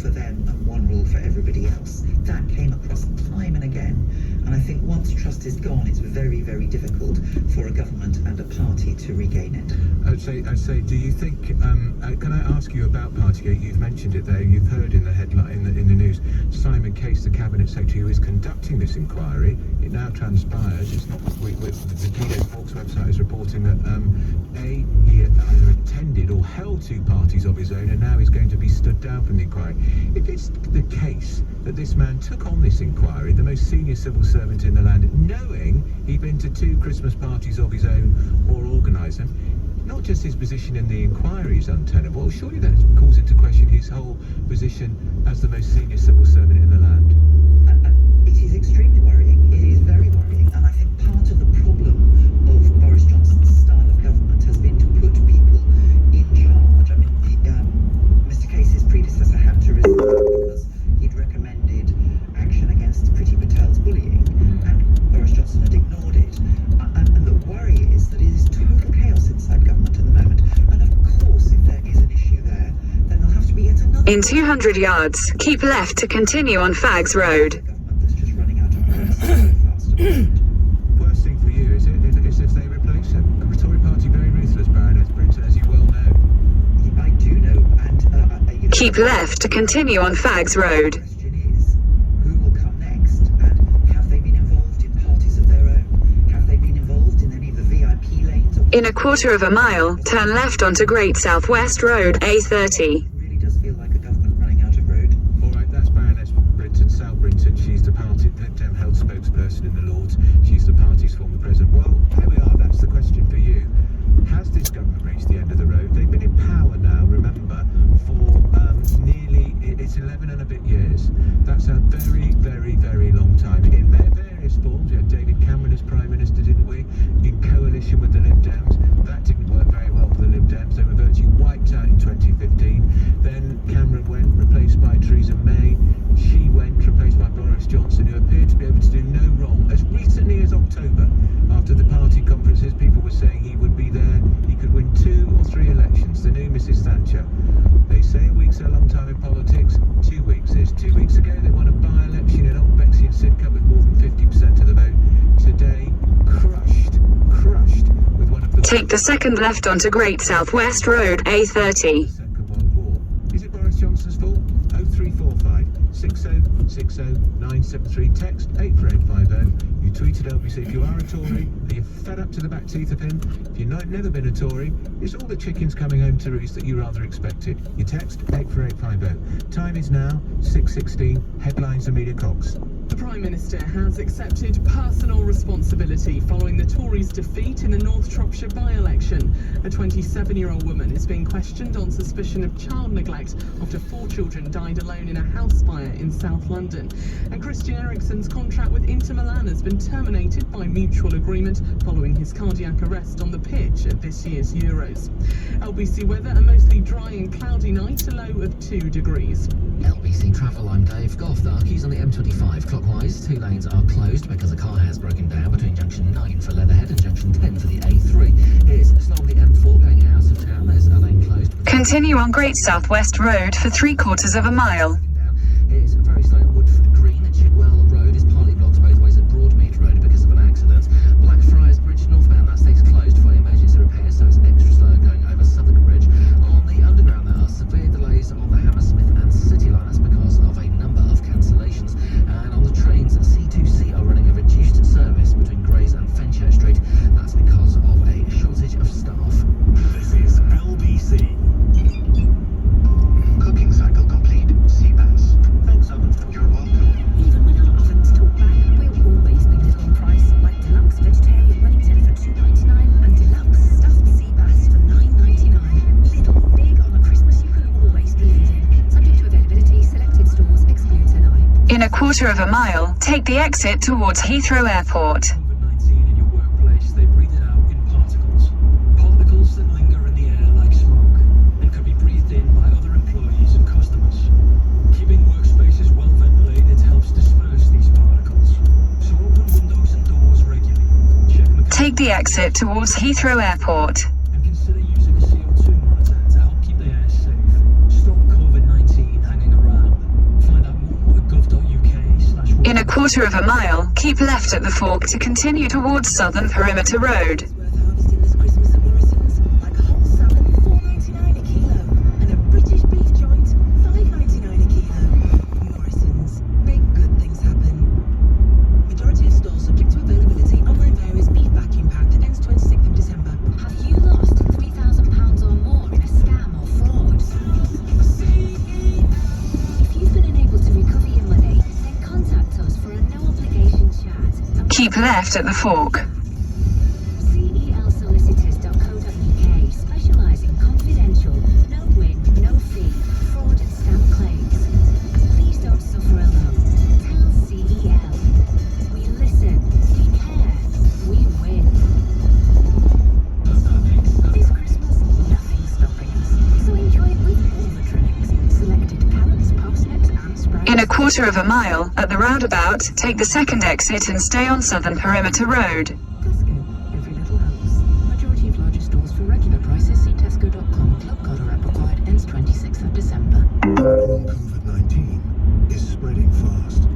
for them and one rule for everybody else. That came across time and again. And I think once trust is gone, it's very, very difficult for a government and a party to regain it. I'd say, do you think, can I ask you about Partygate? You've mentioned it there, you've heard in the headline, in the news, Simon Case, the Cabinet Secretary who is conducting this inquiry, it now transpires, it's not, the Tito Hawks website is reporting that, he either attended or held two parties of his own, and now he's going to be stood down from the inquiry. If it's the case that this man took on this inquiry, the most senior civil servant in the land, knowing he'd been to two Christmas parties of his own or organised them, not just his position in the inquiry is untenable, surely that calls into question his whole position as the most senior civil servant in the land. It is extremely worrying. It is very worrying. And I think part of the problem of Boris Johnson's style of government has been to put people in charge. I mean, Mr. Case's predecessor had to resign because he'd recommended action against Priti Patel's bullying, and Boris Johnson had ignored it. And the worry is that it is total chaos inside government at the moment. And of course, if there is an issue there, then there'll have to be yet another... In 200 yards, keep left to continue on Fags Road. That's just running out of breath so fast. Worst thing for you is if they replace him. The Tory party very ruthless, Baroness Brinton, as you well know. I do know, and you know, Keep left to continue on Fags Road. The question is, who will come next, and have they been involved in parties of their own? Have they been involved in any of the VIP lanes? In a quarter of a mile, turn left onto Great South West Road, A30. It really does feel like a government running out of road. All right, that's Baroness Brinton, Sal Brinton. She's the party, the Lib Dem Health spokesperson in the Lords. She's the party's former president. Well, here we are. That's the question for you. Has this government reached the end of the road? They've been in power now, remember, for nearly, it's 11 and a bit years. That's a very, very, very long time. In various forms, we had David Cameron as Prime Minister, didn't we? In coalition with the Lib Dems. That didn't work very well for the Lib Dems. They were virtually wiped out in 2015. Then Cameron went, replaced by Theresa May. She went, replaced by Boris Johnson, who appeared to be able to do no wrong. As recently as October, after the party conferences, people were saying he would be there, he could win 2 or 3 elections, the new Mrs. Thatcher. They say a week's a long time in politics, 2 weeks is. 2 weeks ago they won a by-election in Old Bexley and Sidcup with more than 50% of the vote. Today, crushed with one of the... Take the second left onto Great South West Road, A30. Second World War. Is it Boris Johnson's fault? 0345 6060 973. Text 84850. You tweeted LBC. If you are a Tory, are you fed up to the back teeth of him? If you've never been a Tory, it's all the chickens coming home to roost that you rather expected. You text 84850. Time is now 6:16. Headlines Amelia Cox. The Prime Minister has accepted personal responsibility following the Tories' defeat in the North Shropshire by-election. A 27-year-old woman is being questioned on suspicion of child neglect after 4 children died alone in a house fire in South London. And Christian Eriksen's contract with Inter Milan has been terminated by mutual agreement following his cardiac arrest on the pitch at this year's Euros. LBC weather, a mostly dry and cloudy night, a low of 2 degrees. LBC Travel, I'm Dave Goff. The Archies on the M25 clockwise. 2 lanes are closed because a car has broken down between junction 9 for Leatherhead and junction 10 for the A3. Here's slow on the M4 going out of town. There's a lane closed. Continue on Great South West Road for 3/4 of a mile. It's very slow on Woodford Green. Chigwell Road is partly blocked both ways at Broadmead Road because of an accident. Blackfriars Bridge northbound, that stays closed for emergency repairs, so it's extra slow going over Southwark Bridge. On the underground, there are severe delays on the Hammersmith and City line. That's because of a number of cancellations. And on the trains, C2C are running a reduced service between Grays and Fenchurch Street. That's because of a shortage of staff. This is LBC. Cooking cycle complete. Seabass. Thanks, oven. You're welcome. Even when our ovens talk back, we'll always be little on price, like deluxe vegetarian Wellington for $2.99 and deluxe stuffed sea bass for $9.99. Little, big on a Christmas you can always believe in. Subject to availability, selected stores, excludes NI. In a quarter of a mile, take the exit towards Heathrow Airport. COVID-19 in your workplace, they breathe it out in particles. Particles that linger in the air like smoke and can be breathed in by other employees and customers. Keeping workspaces well ventilated helps disperse these particles. So open windows and doors regularly. Check Take the exit towards Heathrow Airport. and consider using a CO2 monitor to help keep the air safe. Stop COVID-19 hanging around. quarter of a mile, keep left at the fork to continue towards Southern Perimeter Road. Worth harvesting this Christmas at Morrison's, like a whole salmon, $4.99 a kilo, and a British beef joint, $5.99 a kilo. Morrison's, big good things happen. Majority of stores subject to availability. Online varies. Beef vacuum packed. Ends 26th of December. Have you lost £3,000 or more in a scam or fraud? If you've been unable to recover your money, then contact us for a no-obligation chat. Keep left at the fork. CELsolicitors.co.uk specialise in confidential, no-win, no-fee, fraud and scam claims. Please don't suffer alone. Tell CEL. We listen, we care, we win. This Christmas, nothing's stopping us. So enjoy it with all the trimmings. Selected carrots, parsnips and sprouts. In a quarter of a mile, at the roundabout, take the second exit and stay on Southern Perimeter Road. Tesco, every little helps. Majority of larger stores for regular prices. See tesco.com. Club card or app required. Ends 26th of December. COVID-19 is spreading fast.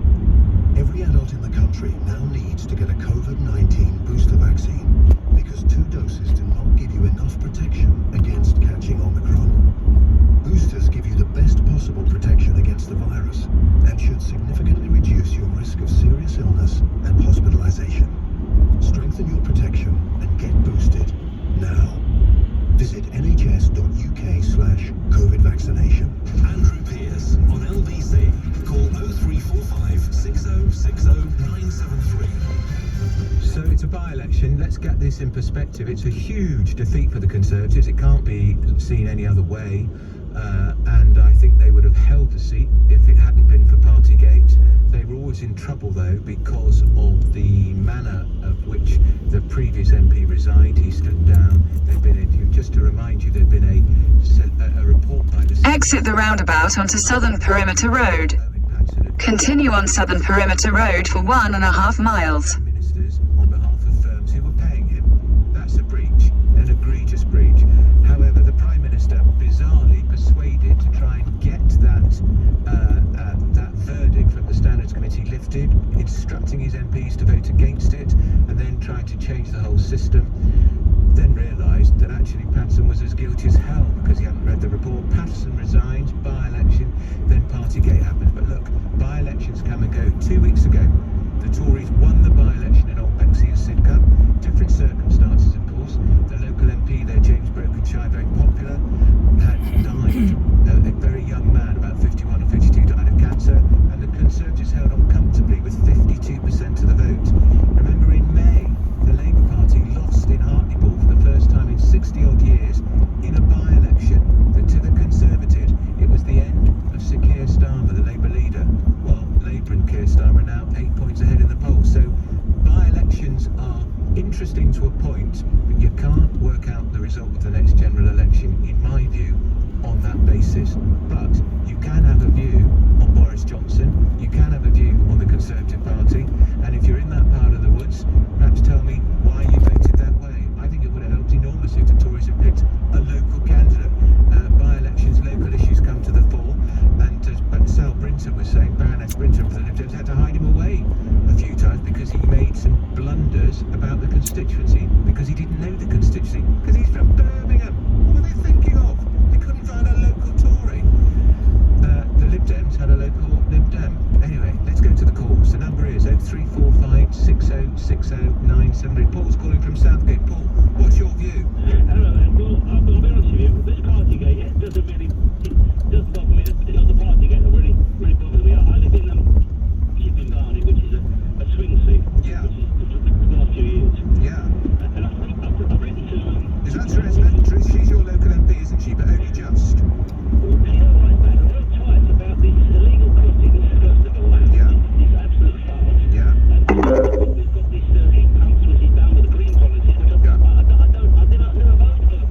Every adult in the country now needs to get a COVID-19 booster vaccine because 2 doses do not give you enough protection against catching Omicron. Boosters give you the best possible protection against the virus and should significantly reduce your risk of serious illness and hospitalization. Strengthen your protection and get boosted now. Visit nhs.uk/COVID vaccination. Andrew Pierce on LBC. Call 0345 6060 973. So it's a by-election. Let's get this in perspective. It's a huge defeat for the Conservatives. It can't be seen any other way. And I think they would have held the seat if it hadn't been for Partygate. They were always in trouble, though, because of the manner of which the previous MP resigned. He stood down. There'd been, just to remind you, there'd been a report by the... Exit the roundabout onto Southern Perimeter Road. Continue on Southern Perimeter Road for 1.5 miles. Ministers on behalf of firms who were paying him. That's a breach, an egregious breach. However, the Prime Minister bizarrely persuaded to try and get that verdict from the Standards Committee lifted, instructing his MPs to vote against it, and then trying to change the whole system. Then realised that actually Patterson was as guilty as hell because he hadn't read the report. Patterson resigns, by-election, then Partygate happens. But look, by-elections come and go. 2 weeks ago, the Tories won the by-election in Old Bexley and Sidcup. Different circumstances, of course. The local MP there, James Brokenshire, very popular, had died. A very young man, about 51 or 52, died of cancer, and the Conservatives held on comfortably with 52% of the vote. Remember in May, the Labour Party lost in Hartlepool for the first time in 60-odd years in a by-election. To the Conservatives, it was the end of Sir Keir Starmer, the Labour leader. Well, Labour and Keir Starmer are now 8 points ahead in the polls. So by-elections are interesting to a point, but you can't work out the result of the next general election, in my view, on that basis. But you can have a view on Boris Johnson, you can have a view on the Conservative Party, and if you're in that part of the woods, perhaps tell me why you voted that way. I think it would have helped enormously if the Tories had picked a local candidate. By-elections, local issues come to the fore, and as Sal Brinton was saying, Baroness Brinton for the Lib Dems had to hide him away a few times because he made some blunders about the constituency, because he didn't know the constituency, because he's from Birmingham. What were they thinking of? They couldn't find a local Tory. The Lib Dems had a local Lib Dem. Anyway, let's go to the calls. The number is 0345 6060 973. Paul's calling from Southgate. Paul, what's your view? Hello, well, I'll be honest with you, this Partygate, it doesn't bother me. It's not the Partygate that really bothers me. I live in Chipping Barney, which is a swing seat. Yeah. Which is for the last few years. Yeah. And I've written to... Is that true? She's your local MP, isn't she? But only just. Well, you know what, man, I wrote twice about these illegal crossings, first of all. Yeah. It's absolute farce. Yeah. And we've got this heat pumps, which is down with the green policies, which I never voted for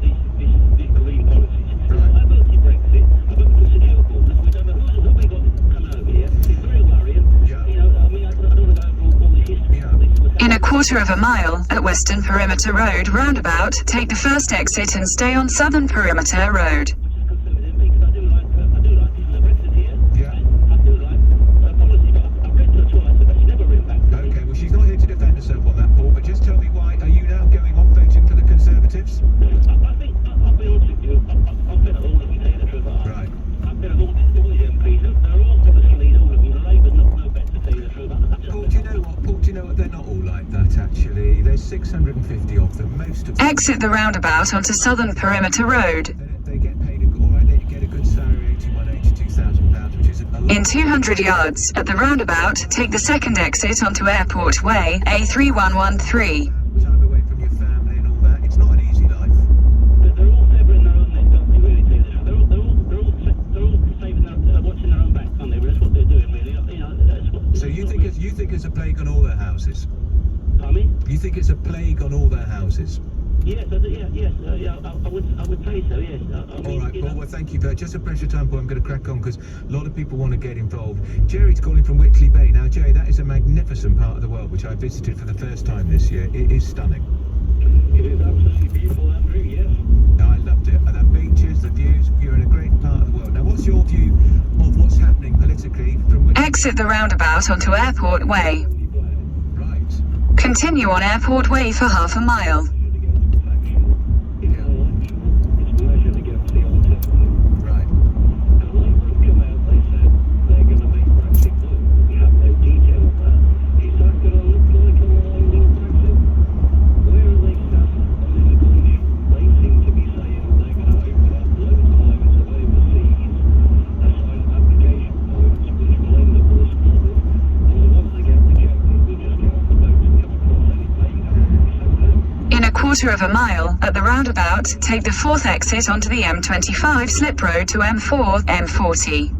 these green policies. Right. I voted Brexit. I voted for secure borders. We don't know who we got coming over here. It's very worrying. Yeah. You know, I mean, I don't know about all this history. Yeah. In a quarter of a mile, at Western Perimeter Road roundabout, take the first exit and stay on Southern Perimeter Road. I do like the Brexit here. Yeah. I do like policy, but I've read her twice, but she never 650 of them, most of them. Exit the roundabout onto Southern Perimeter Road. They get paid they get a good salary, 82,000 pounds, which is a lot. In 200 yards, at the roundabout, take the second exit onto Airport Way, A3113. Time away from your family and all that. It's not an easy life. They're all severing their own necks, don't they, really, do this? They're all saving their, watching their own backs, aren't they? That's what they're doing, really. You know, that's what. So you think it's a plague on all their houses? Pardon me? You think it's a plague on all their houses? Yes, I would say so, yes. All right, Paul, well, thank you for that. Just a pressure time, Paul. I'm going to crack on because a lot of people want to get involved. Jerry's calling from Whitley Bay. Now, Jerry, that is a magnificent part of the world, which I visited for the first time this year. It is stunning. It is absolutely beautiful, Andrew, yes. I loved it. And the beaches, the views, you're in a great part of the world. Now, what's your view of what's happening politically from Whitley? Exit the roundabout onto Airport Way. Right. Continue on Airport Way for half a mile. Quarter of a mile, at the roundabout, take the fourth exit onto the M25 slip road to M4, M40.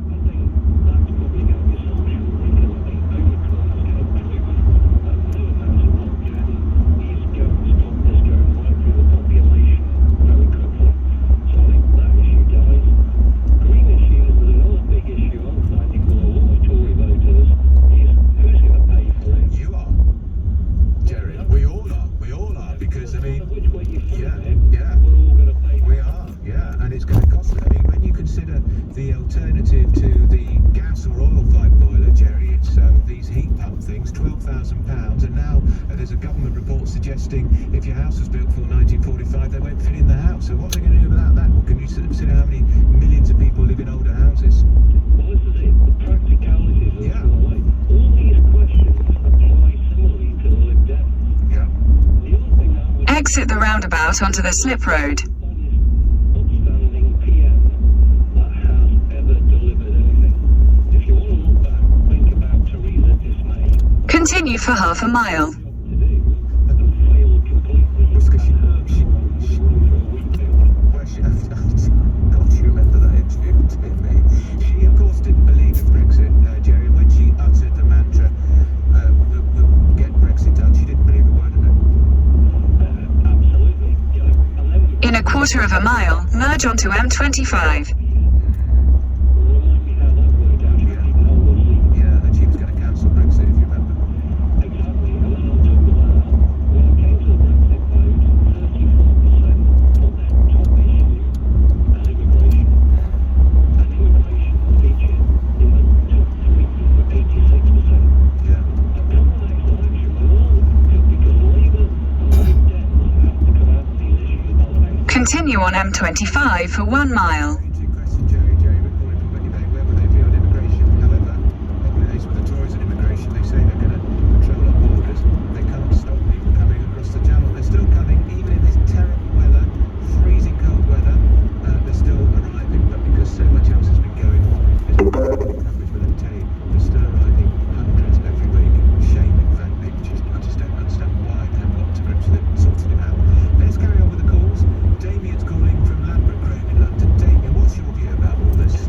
If your house was built before 1945, they won't fit in the house. So what are they going to do about that? Well, can you consider how many millions of people live in older houses? Well, this is it. The practicalities of the way. All these questions apply similarly to the Lib Dems. Yeah. The other thing I would Exit the roundabout onto the slip road. upstanding PM that has ever delivered anything. If you want to look back, think about Theresa Dismay. Continue for half a mile. God, you remember that interview between me? She, of course, didn't believe in Brexit, Jerry. When she uttered the mantra, we'll get Brexit done, she didn't believe a word of it. Absolutely. In a quarter of a mile, merge onto M25. Yeah, and she was going to cancel Brexit, if you remember. Exactly. And then on top of that, when it came to the Brexit vote, 34% put their top issue as immigration. And immigration featured in the top three for 86%. Yeah. And come the next election, when all, because Labour and Lib Dems have to come out with these issues by the next. Continue on M25 for 1 mile. Interesting question, Jerry. Jerry, we're calling from Whitley Bay. Where will they be on immigration? However, nowadays with the Tories and immigration, they say they're going to control our borders. They can't stop people coming across the channel. They're still coming, even in this terrible weather, freezing cold weather. They're still arriving, but because so much else has been going on, there's been coverage. But let me tell you, they're still arriving hundreds every week. Shame, in fact, I just don't understand why they haven't got to grips with it and sorted it out. Let's carry on with the calls. Damien's calling from Ladbroke Grove in London. Damien, what's your view about all this?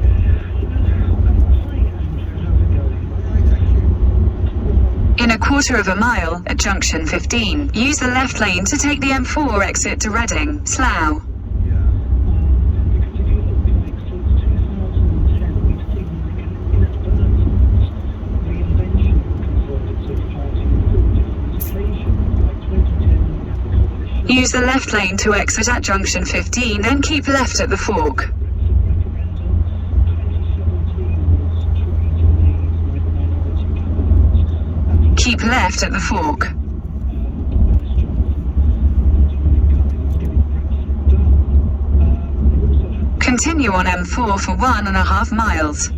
In a quarter of a mile, at junction 15, use the left lane to take the M4 exit to Reading, Slough. Use the left lane to exit at junction 15, then keep left at the fork. Keep left at the fork. Continue on M4 for 1.5 miles.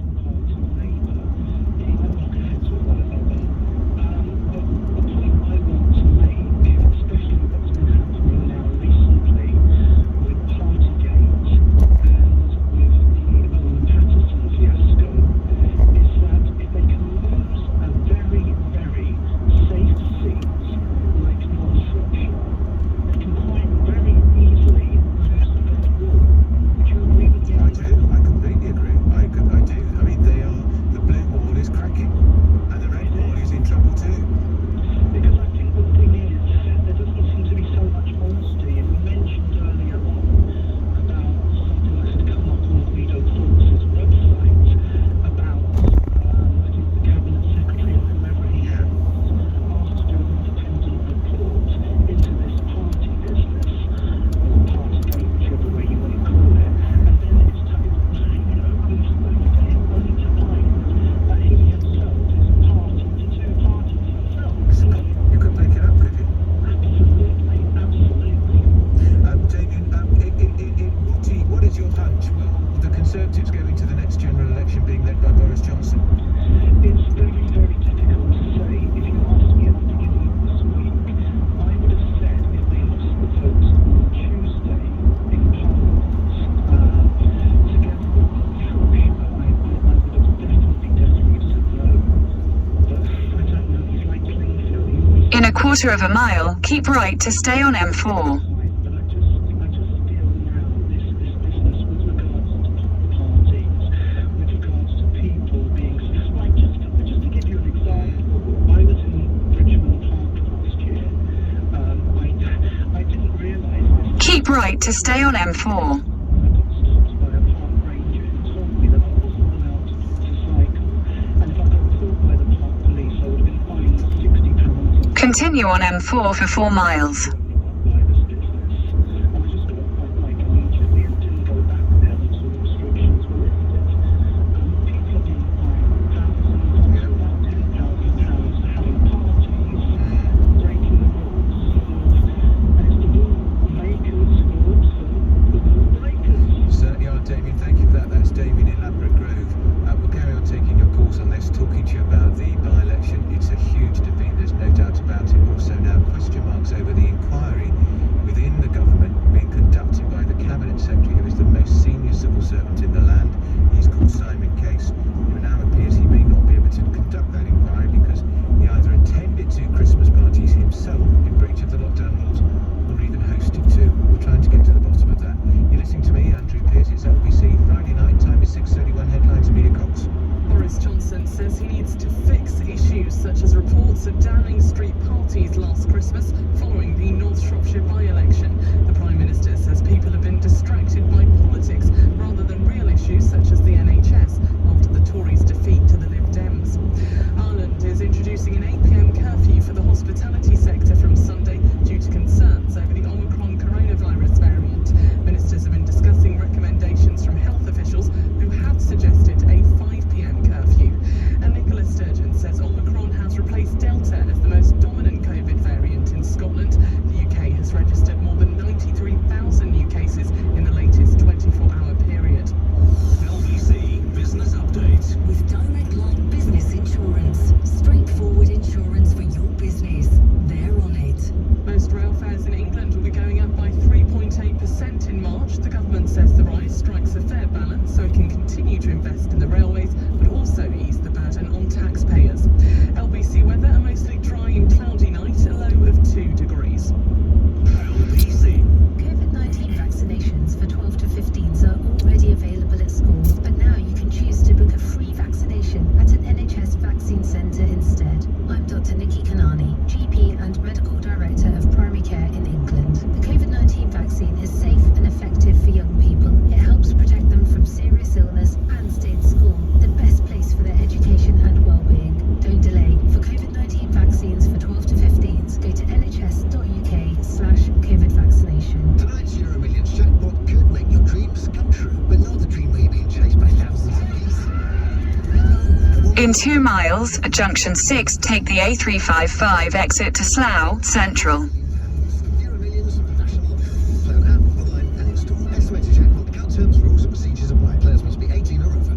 quarter of a mile, keep right to stay on M4. But I just feel now this business with regards to parties, with regards to people being like just to give you an example, I was in Richmond Park last year. I didn't realise this. Keep right to stay on M4. I got stopped by a park ranger who told me that I wasn't allowed to cycle, and if I got caught by the park police, I would have been fined £60. Continue on M4 for 4 miles. By this business, and I just got quite like immediately and didn't go back there until the restrictions were lifted. People have been fined thousands, about £10,000 for having parties, breaking the rules, and it's the rule makers who are also the rule breakers. Certainly are, Damien. Thank you for that. That's Damien in Ladbroke Grove. We'll carry on taking your calls on this, talking to you about the by-election. It's a huge defeat, there's no doubt about it. Also now question marks over the inquiry within the government being conducted by the Cabinet Secretary, who is the most senior civil servant in the land. He's called Simon Case. It now appears he may not be able to conduct that inquiry because he either attended 2 Christmas parties himself in breach of the lockdown rules or even hosted 2. We're trying to get to the bottom of that. You're listening to me, Andrew Pearce. It's LBC Friday night. Time is 6:31. Headlines, Amelia Cox. Boris Johnson says he needs to fix issues such as reports of Downing Street parties last Christmas following the North Shropshire by-election. The Prime Minister says people have been distracted by politics rather than real issues such as the NHS after the Tories' defeat to the Lib Dems. Ireland is introducing an 8 p.m. curfew for the hospitality sector from Sunday due to concerns over the Omicron coronavirus variant. Ministers have been discussing recommendations from health officials who have suggested a 5 p.m. curfew. And Nicola Sturgeon says Omicron has replaced Delta as the most dominant COVID variant in Scotland. The UK has registered more than 93,000 new cases in the latest 24-hour period. LBC Business Update. With Direct Line Business Insurance. Straightforward insurance for your business. They're on it. Most rail fares in England will be going up by 3.8% in March. The government says the rise strikes a fair balance so it can continue to invest in the railways but also ease the burden on taxpayers. LBC weather, a mostly dry and cloudy night, a low of 2 degrees. LBC. COVID-19 vaccinations for 12 to 15s are already available at schools, but now you can choose to book a free vaccination at an NHS vaccine centre instead. I'm Dr. Nikki Kanani, GP and Medical Director of Primary Care in England. The COVID-19 vaccine is safe and effective for young people. It helps protect them from serious illness and stay in school, the best place for their education and well-being. Don't delay. For COVID-19 vaccines for 12 to 15s, go to nhs.uk/COVID vaccination. Tonight's Euro Millions jackpot could make your dreams come true, but not the dream where you're being chased by thousands of geese. In 2 miles, at junction 6, take the A355 exit to Slough Central. Euro Millions, national. Play on app, online and in-store. Estimated jackpot. Account terms, rules and procedures apply. Players must be 18 or over.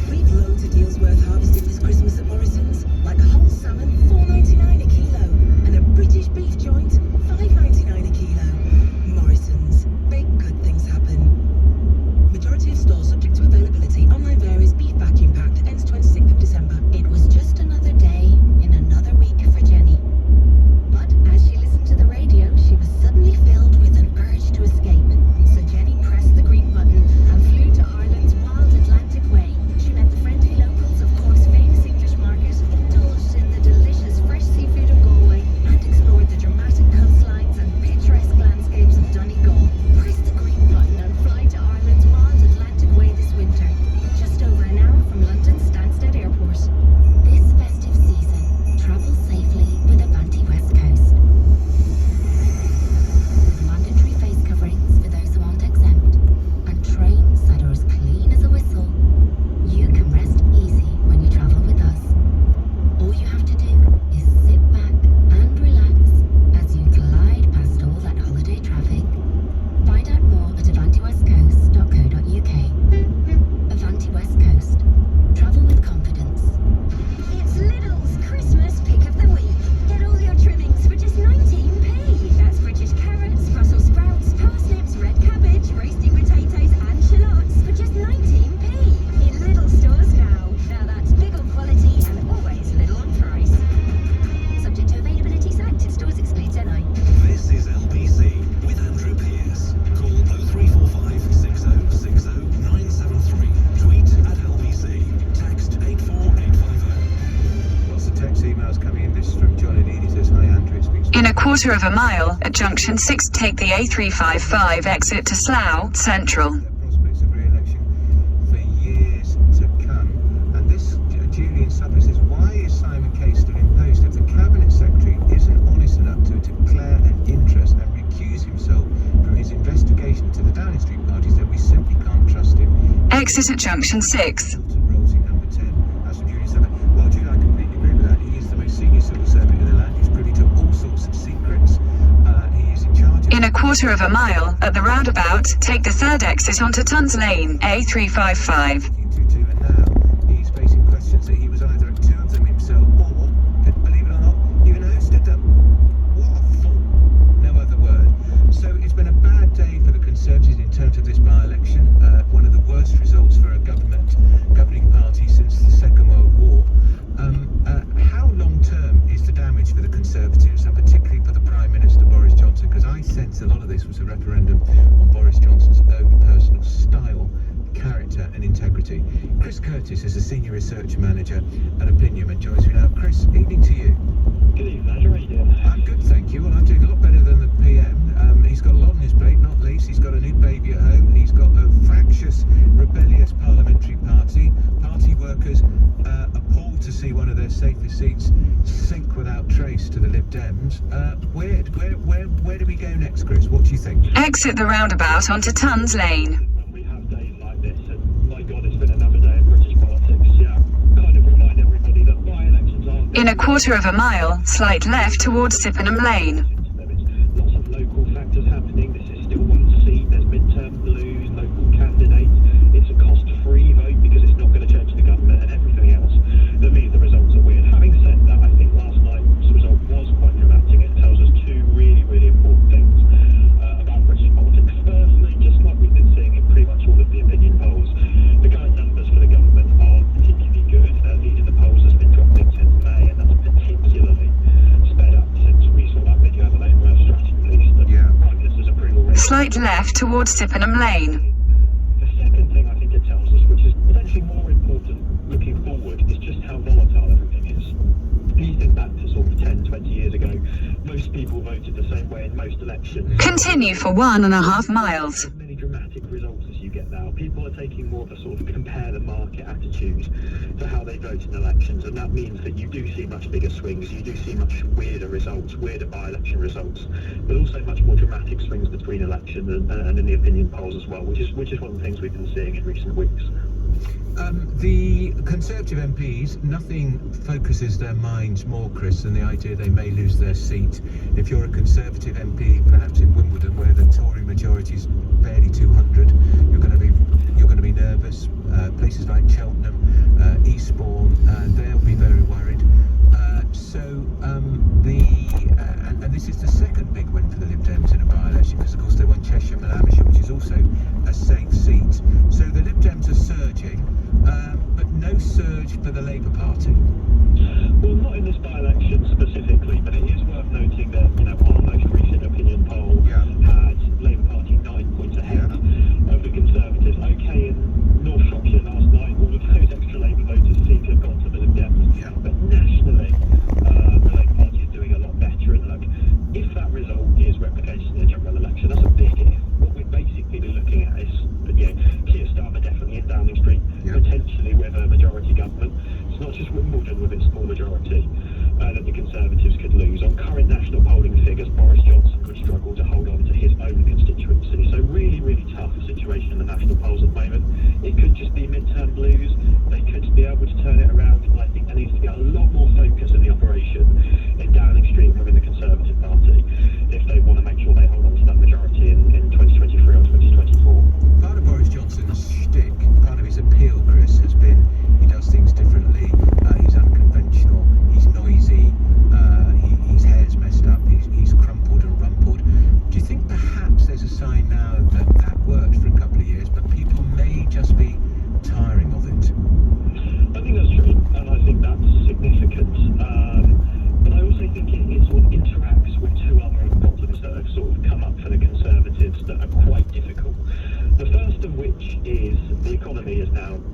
We've loads of deals worth harvesting this Christmas at Morrison's, like a whole salmon, $4.99 a kilo, and a British beef joint, $5.99 a kilo. Morrison's, big good things happen. Majority of stores subject to availability. Online varies. Beef vacuum packed. Ends 26th of December. It was just another day in another week quarter of a mile at junction 6, take the A355 exit to Slough Central. Their prospects of re-election for years to come. And this, Julian Sutton says, why is Simon Case still in post? If the Cabinet Secretary isn't honest enough to declare an interest and recuse himself from his investigation to the Downing Street parties, then we simply can't trust him. Exit at junction 6. Rolsey number 10. That's from Julian Sutton. Well, Julian, I completely agree with that. He is the most senior civil servant in the land. He's privy to all sorts of secrets. He is in charge of... In a quarter of a mile at the roundabout, take the third exit onto Tons Lane, A355. And now he's facing questions that he was either at two of them himself or, believe it or not, even hosted them. What a fool. No other word. So it's been a bad day for the Conservatives in terms of this by-election. One of the worst results for a governing party since the Second World War. How long-term is the damage for the Conservatives, and particularly for the Prime Minister Boris Johnson? Because I sense a lot of this was a referendum on Boris Johnson's own personal style, character and integrity. Chris Curtis is a senior research manager at Opinion and joins me now. Chris, evening to you. Good evening, Nigel. How are you doing? I'm good, thank you. Well, I'm doing a lot better than the PM. He's got a lot on his plate, not least. He's got a new baby at home. He's got a fractious, rebellious parliamentary party. Party workers appalled to see one of their safest seats sink without trace to the Lib Dems. Where do we go next, Chris? What do you think? Exit the roundabout onto Tons Lane. When we have days like this, and my God, it's been another day of British politics, yeah, kind of remind everybody that by-elections aren't... In a quarter of a mile, slight left towards Sippenham Lane. There is lots of local factors happening. This is still one seat. There's midterm blues, local candidates. It's a cost-free vote because it's not going to change the government and everything else. That means the results are weird. Having said that, I think last night's result was quite dramatic. It tells us two really, really important things about British politics. Firstly, just like we've been seeing in pretty much all of the opinion polls, the current numbers for the government are particularly good. Lead in the polls has been dropping since May, and that's particularly sped up since we saw that video of the Labour strategy released. The Prime Minister's approval rating. Slight left towards Sippenham Lane. The second thing I think it tells us, which is potentially more important looking forward, is just how volatile everything is. If you think back to sort of 10, 20 years ago, most people voted the same way in most elections. Continue for 1.5 miles. As many dramatic results as you get now, people are taking more of a sort of compare the market attitude to how they vote in elections, and that means that you do see much bigger swings, you do see much weirder results, weirder by-election results, but also much more dramatic swings between elections and in the opinion polls as well, which is one of the things we've been seeing in recent weeks. The Conservative MPs, nothing focuses their minds more, Chris, than the idea they may lose their seat. If you're a Conservative MP, perhaps in Wimbledon, where the Tory majority is barely 200, you're going to be nervous. Places like Cheltenham, Eastbourne, they'll be very worried. And this is the second big win for the Lib Dems in a by-election, because of course they won Cheshire and Amersham, which is also a safe seat. So the Lib Dems are surging, but no surge for the Labour Party. Well, not in this by-election specifically, but it is worth noting that, our most recent opinion poll had Labour Party 9 points ahead of the Conservatives. Okay, in North Shropshire last night, all of those extra Labour voters seem to have gone to the Lib Dems. But nationally, the Labour Party is doing a lot better. And look, if that result is replicated in the general election, that's a big if. What we'd basically be looking at is, Keir Starmer definitely in Downing Street, potentially with a majority government. It's not just Wimbledon with its small majority that the Conservatives could lose. On current national polling figures, Boris Johnson would struggle to hold on to his own constituency. So really, really tough situation in the national polls at the moment. It could just be midterm blues. They could be able to turn it around. And I think there needs to be a lot more focus in the operation in Downing Street and within the Conservative Party if they want to make sure they hold on to that majority in 2023 or 2024. Part of Boris Johnson's shtick, part of his appeal, Chris, has been he does things differently, he's unconventional, he's not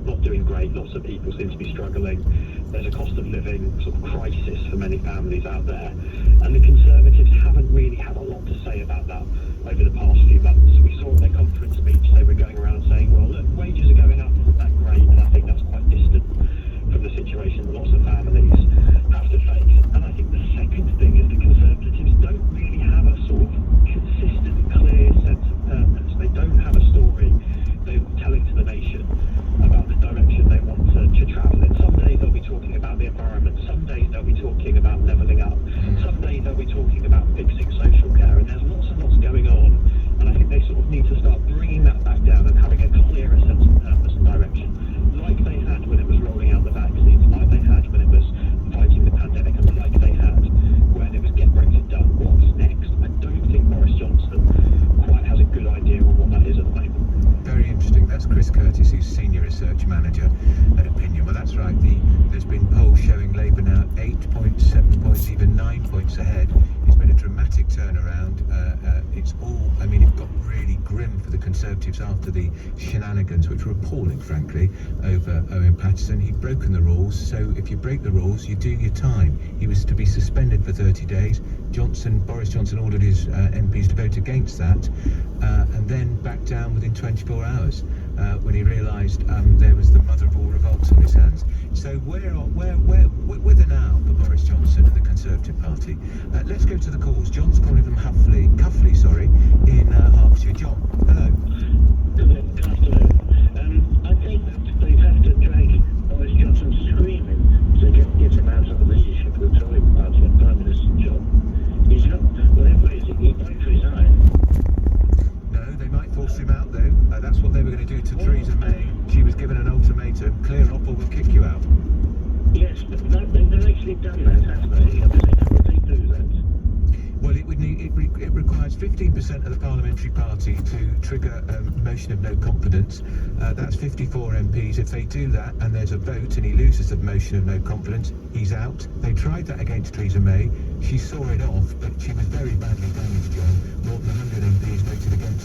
not doing great. Lots of people seem to be struggling. There's a cost of living sort of crisis for many families out there. And the Conservatives haven't really had a lot to say about that over the past few months. We saw at their conference speech they were going around saying, well, look, wages are going up, isn't that great? And I think that's quite distant from the situation that lots of families have to face. And I think the second thing is the Conservatives don't really have a sort of consistent, clear sense of purpose. They don't have a story they're telling to the nation about the direction they want to travel in. Some days they'll be talking about the environment. Some days they'll be talking about levelling up. Some days they'll be talking about fixing social care. And there's lots and lots going on. And I think they sort of need to start bringing that back down and having a clearer sense of purpose and direction, like they had when it was rolling out the vaccines, like they had when it was fighting the pandemic, and like they had when it was get Brexit done. What's next? I don't think Boris Johnson quite has a good idea on what that is at the moment. Very interesting. That's Chris Curtis, who's Senior Research Manager at Opinion. Well, that's right. There's been polls showing Labour now 8 points, 7 points, even 9 points ahead. It's been a dramatic turnaround. It got really grim for the Conservatives after the shenanigans, which were appalling, frankly, over Owen Paterson. He'd broken the rules, so if you break the rules, you do your time. He was to be suspended for 30 days. Boris Johnson ordered his MPs to vote against that, and then backed down within 24 hours when he realised there was the mother of all revolts on his hands. So we're there now for Boris Johnson and the Conservative Party. Let's go to the calls. John's calling from Cuffley, in Hertfordshire. John, hello. Good afternoon. I think that they have to drag Boris Johnson screaming to get him out of the leadership of the Tory party and Prime Minister's job. He's not, whatever it is, he might resign. No, they might force him out though. That's what they were going to do to Theresa May. She was given an ultimatum: clear up or we'll kick you out. Yes, but they've actually done that, haven't they? Would they do that? Well, it requires 15% of the parliamentary party to trigger a motion of no confidence. That's 54 MPs. If they do that and there's a vote and he loses the motion of no confidence, he's out. They tried that against Theresa May. She saw it off, but she was very badly damaged, John. More than 100 MPs voted against